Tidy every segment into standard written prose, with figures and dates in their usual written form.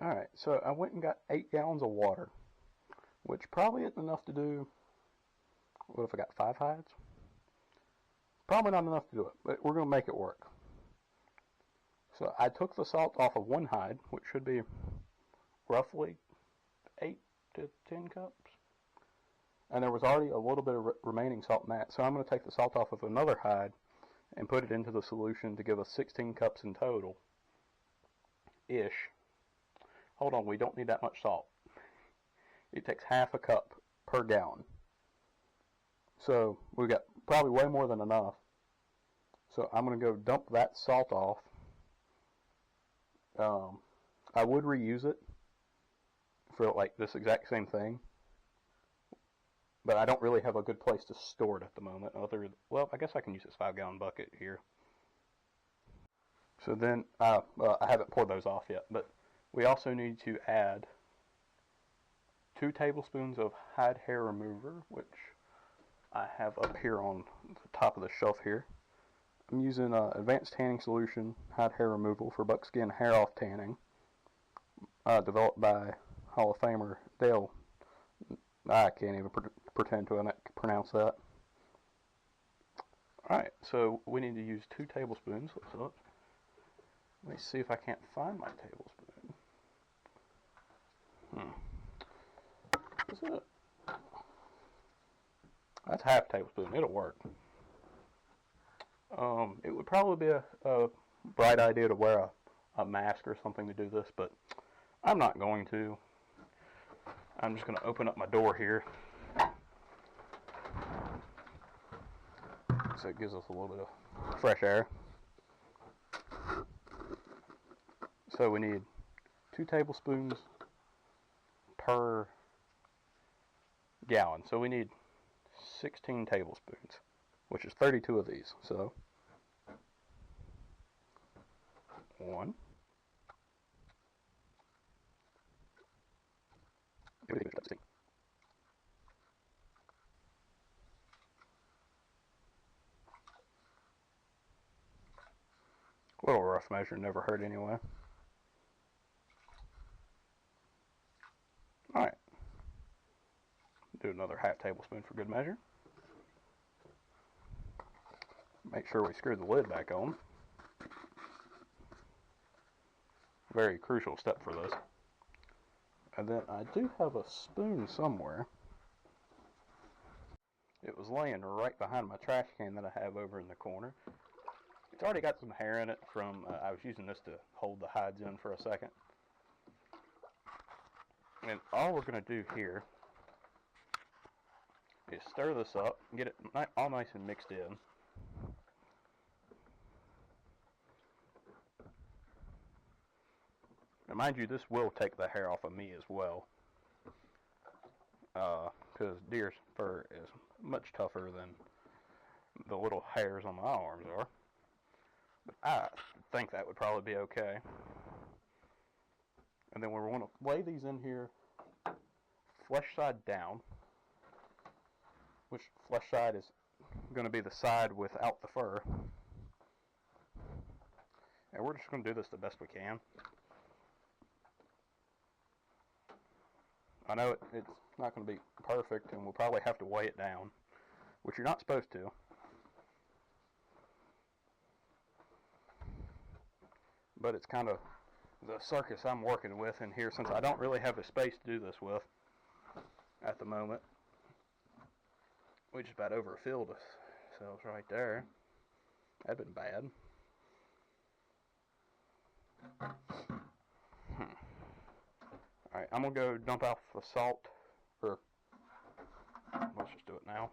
Alright, so I went and got 8 gallons of water, which probably isn't enough to do. What if I got 5 hides? Probably not enough to do it, but we're going to make it work. So I took the salt off of one hide, which should be roughly 8 to 10 cups. And there was already a little bit of remaining salt in that, so I'm going to take the salt off of another hide and put it into the solution to give us 16 cups in total. Ish. Hold on, we don't need that much salt. It takes half a cup per gallon. So we got probably way more than enough. So I'm going to go dump that salt off. I would reuse it for like this exact same thing, but I don't really have a good place to store it at the moment. Well, I guess I can use this 5-gallon bucket here. So then, I haven't poured those off yet, but we also need to add 2 tablespoons of hide hair remover, which I have up here on the top of the shelf here. I'm using Advanced Tanning Solution Hide Hair Removal for buckskin hair off tanning, developed by Hall of Famer Dale. I can't even pretend to pronounce that. Alright, so we need to use 2 tablespoons. Let me see if I can't find my tablespoon. Is it? That's half tablespoon. It'll work. It would probably be a bright idea to wear a mask or something to do this, but I'm not going to. I'm just going to open up my door here, so it gives us a little bit of fresh air. So we need 2 tablespoons per gallon. So we need 16 tablespoons, which is 32 of these. So 1, 2, a little rough measure, never hurt anyway. Alright. Do another half tablespoon for good measure. Make sure we screw the lid back on. Very crucial step for this. And then I do have a spoon somewhere. It was laying right behind my trash can that I have over in the corner. It's already got some hair in it from, I was using this to hold the hides in for a second. And all we're going to do here is stir this up, get it all nice and mixed in. Now mind you, this will take the hair off of me as well, because deer's fur is much tougher than the little hairs on my arms are. But I think that would probably be okay. And then we want to lay these in here flesh side down, which flesh side is going to be the side without the fur. And we're just going to do this the best we can. I know it's not going to be perfect, and we'll probably have to weigh it down, which you're not supposed to. But it's kind of the circus I'm working with in here, since I don't really have the space to do this with at the moment. We just about overfilled ourselves right there. That'd been bad. Alright, I'm going to go dump off the salt, or let's just do it now.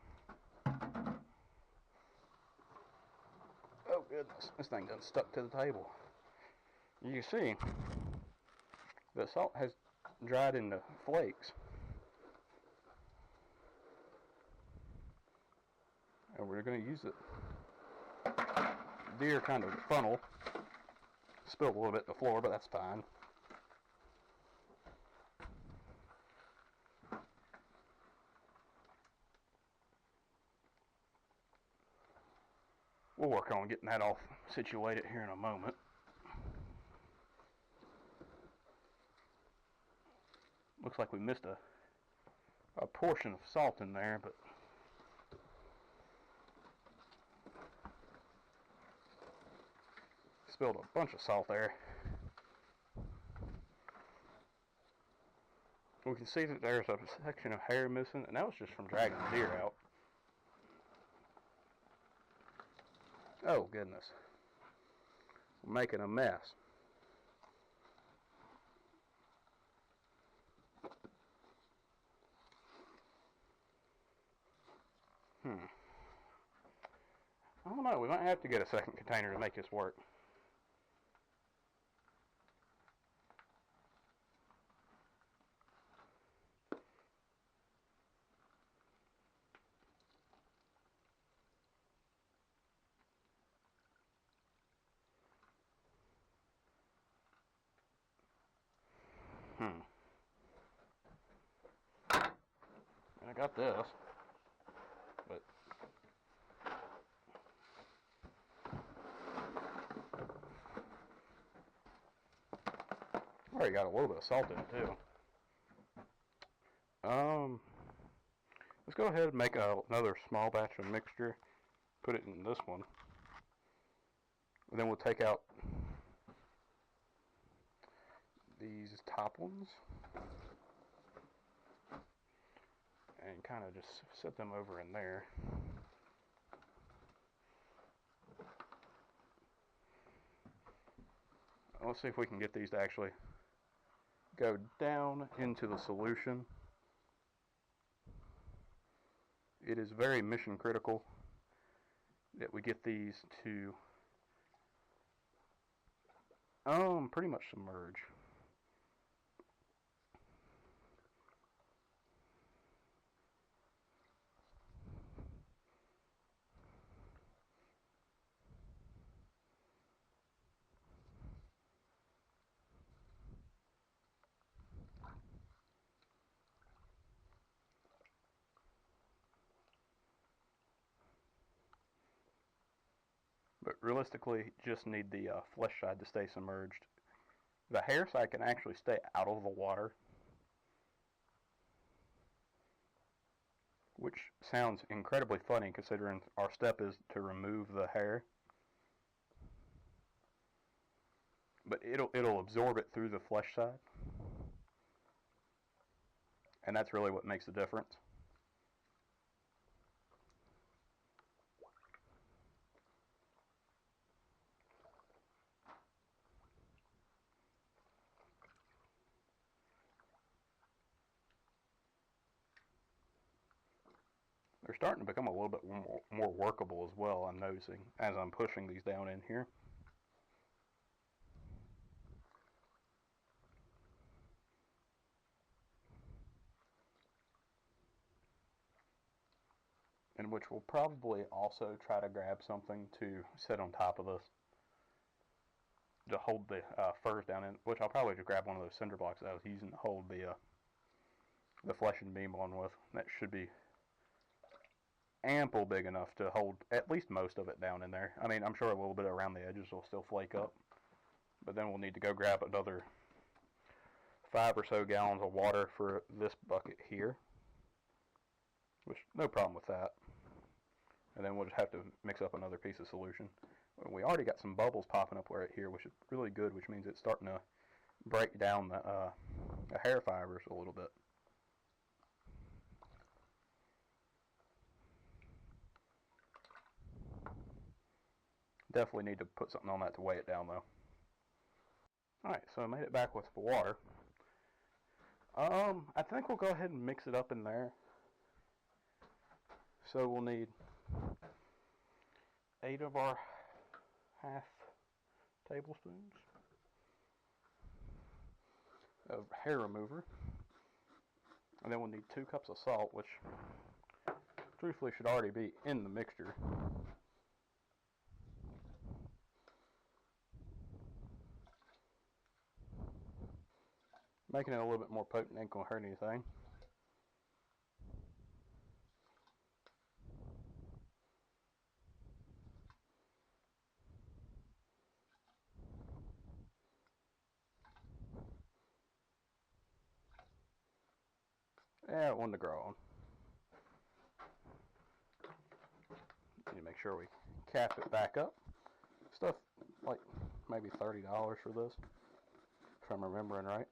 Oh goodness, this thing done stuck to the table. You can see, the salt has dried into flakes. And we're going to use it. Deer kind of funnel. Spilled a little bit on the floor, but that's fine. We'll work on getting that all situated here in a moment. Looks like we missed a portion of salt in there, but spilled a bunch of salt there. We can see that there's a section of hair missing, and that was just from dragging the deer out. Oh, goodness. We're making a mess. I don't know. We might have to get a second container to make this work. And I got this, but I already got a little bit of salt in it too. Let's go ahead and make another small batch of mixture. Put it in this one, and then we'll take out these top ones and kind of just set them over in there. Let's see if we can get these to actually go down into the solution. It is very mission critical that we get these to pretty much submerge. But realistically, just need the flesh side to stay submerged. The hair side can actually stay out of the water, which sounds incredibly funny considering our step is to remove the hair. But it'll absorb it through the flesh side, and that's really what makes the difference. They're starting to become a little bit more workable as well, I'm noticing, as I'm pushing these down in here. And which we'll probably also try to grab something to sit on top of this to hold the furs down in, which I'll probably just grab one of those cinder blocks that I was using to hold the flesh and beam on with. That should be ample big enough to hold at least most of it down in there. I mean, I'm sure a little bit around the edges will still flake up, but then we'll need to go grab another 5 or so gallons of water for this bucket here, which no problem with that. And then we'll just have to mix up another piece of solution. We already got some bubbles popping up right here, which is really good, which means it's starting to break down the hair fibers a little bit. Definitely need to put something on that to weigh it down, though. Alright, so I made it back with the water. I think we'll go ahead and mix it up in there. So we'll need 8 of our half tablespoons of hair remover. And then we'll need 2 cups of salt, which truthfully should already be in the mixture. Making it a little bit more potent ain't gonna hurt anything. Yeah, one to grow on. Need to make sure we cap it back up. Stuff like maybe $30 for this, if I'm remembering right.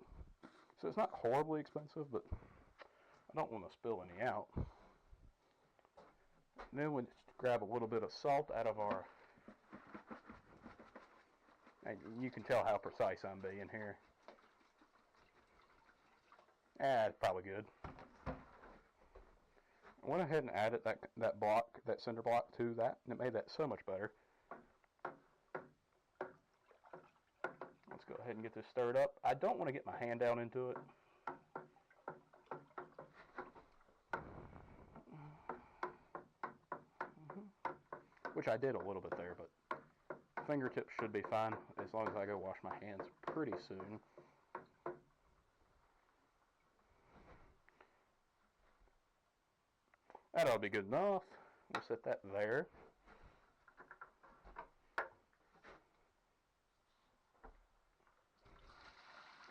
So it's not horribly expensive, but I don't want to spill any out. Then we grab a little bit of salt out of our, and you can tell how precise I'm being here. It's probably good. I went ahead and added that block, that cinder block to that, and it made that so much better. Let's go ahead and get this stirred up. I don't want to get my hand down into it. Which I did a little bit there, but fingertips should be fine as long as I go wash my hands pretty soon. That ought to be good enough. We'll set that there.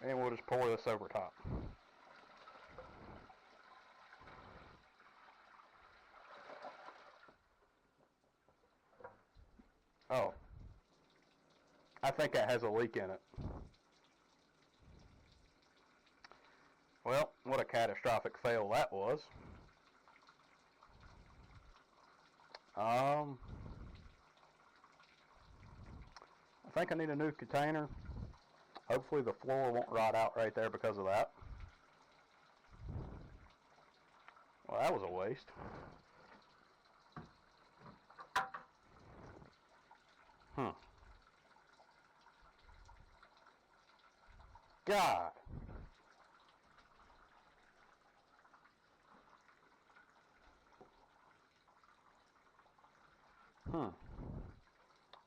And we'll just pour this over top. Oh, I think that has a leak in it. Well, what a catastrophic fail that was. I think I need a new container. Hopefully the floor won't rot out right there because of that. Well, that was a waste. God.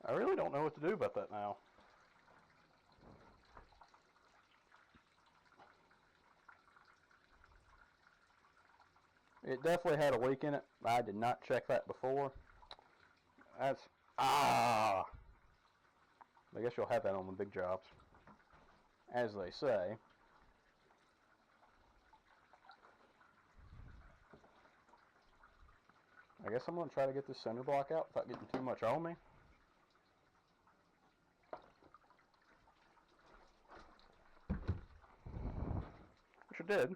I really don't know what to do about that now. It definitely had a leak in it. I did not check that before. That's... I guess you'll have that on the big jobs. As they say. I guess I'm going to try to get this cinder block out without getting too much on me. Which I did.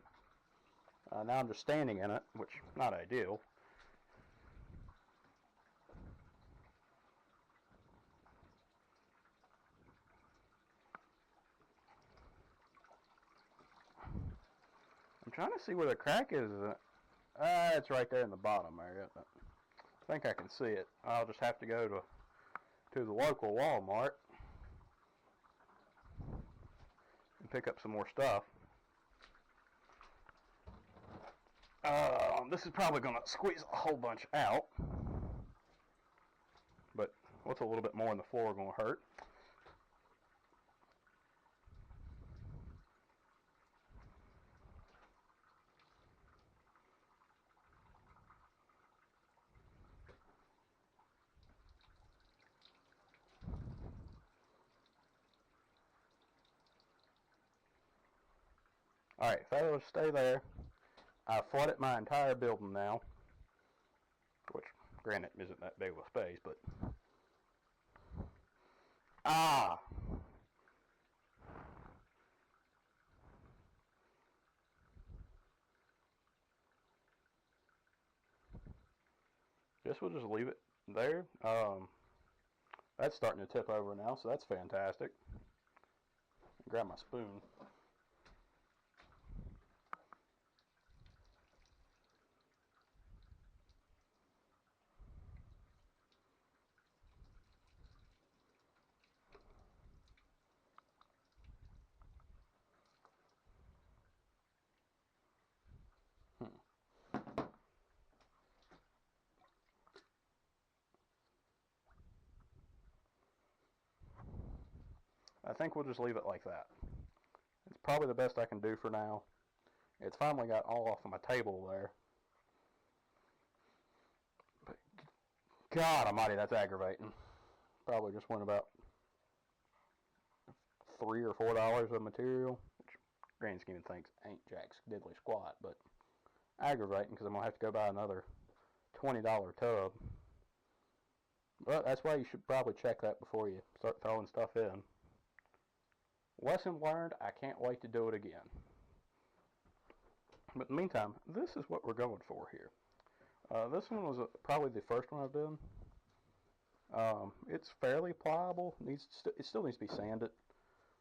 Now I'm just standing in it, which is not ideal. I'm trying to see where the crack is. It's right there in the bottom area. I think I can see it. I'll just have to go to the local Walmart and pick up some more stuff. This is probably going to squeeze a whole bunch out. But what's a little bit more on the floor going to hurt? Alright, if that'll stay there, I've flooded my entire building now. Which, granted, isn't that big of a space, but... Guess we'll just leave it there. That's starting to tip over now, so that's fantastic. Grab my spoon. I think we'll just leave it like that. It's probably the best I can do for now. It's finally got all off of my table there. But God almighty, that's aggravating. Probably just went about $3 or $4 of material, which grand scheme of things ain't jack diddly squat, but aggravating because I'm going to have to go buy another $20 tub. But that's why you should probably check that before you start throwing stuff in. Lesson learned, I can't wait to do it again. But in the meantime, this is what we're going for here. This one was probably the first one I've done. It's fairly pliable. It still needs to be sanded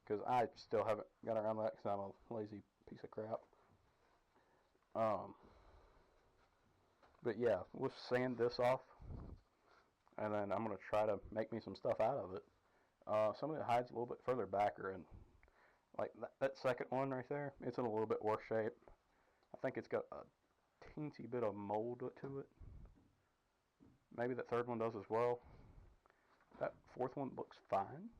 because I still haven't got around to that because I'm a lazy piece of crap. But yeah, we'll sand this off, and then I'm going to try to make me some stuff out of it. Some of it hides a little bit further back, and like that second one right there, it's in a little bit worse shape. I think it's got a teensy bit of mold to it. Maybe that third one does as well. That fourth one looks fine.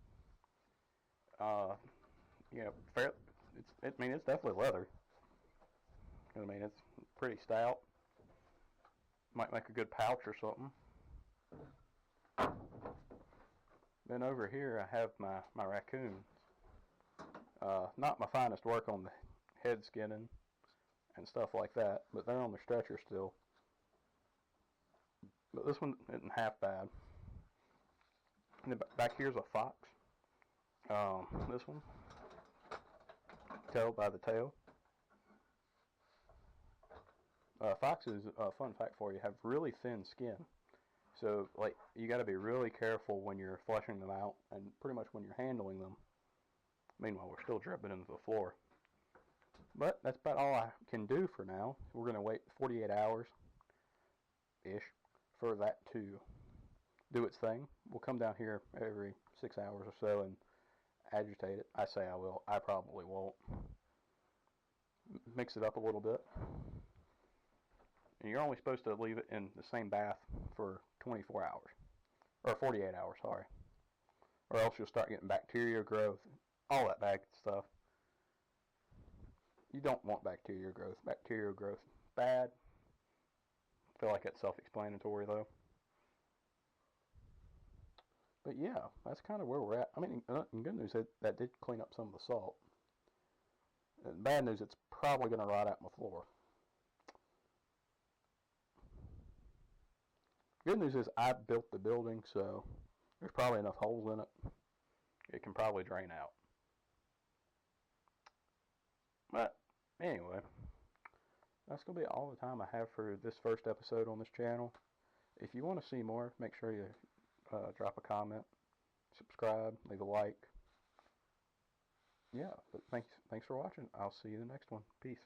Fair. It's definitely leather. I mean, it's pretty stout. Might make a good pouch or something. Then over here I have my raccoons. Not my finest work on the head skinning and stuff like that, but they're on the stretcher still. But this one isn't half bad. And then back here's a fox. This one, tail by the tail. Foxes, fun fact for you, have really thin skin. So, like, you got to be really careful when you're flushing them out, and pretty much when you're handling them. Meanwhile, we're still dripping into the floor. But that's about all I can do for now. We're going to wait 48 hours-ish for that to do its thing. We'll come down here every 6 hours or so and agitate it. I say I will. I probably won't. Mix it up a little bit. And you're only supposed to leave it in the same bath for 24 hours. Or 48 hours, sorry. Or else you'll start getting bacteria growth. All that bad stuff. You don't want bacteria growth. Bacteria growth, bad. I feel like that's self-explanatory, though. But yeah, that's kind of where we're at. I mean, in good news, that did clean up some of the salt. And bad news, it's probably going to rot out my floor. Good news is I built the building, so there's probably enough holes in it. It can probably drain out. But anyway, that's going to be all the time I have for this first episode on this channel. If you want to see more, make sure you drop a comment, subscribe, leave a like. Yeah, but thanks for watching. I'll see you in the next one. Peace.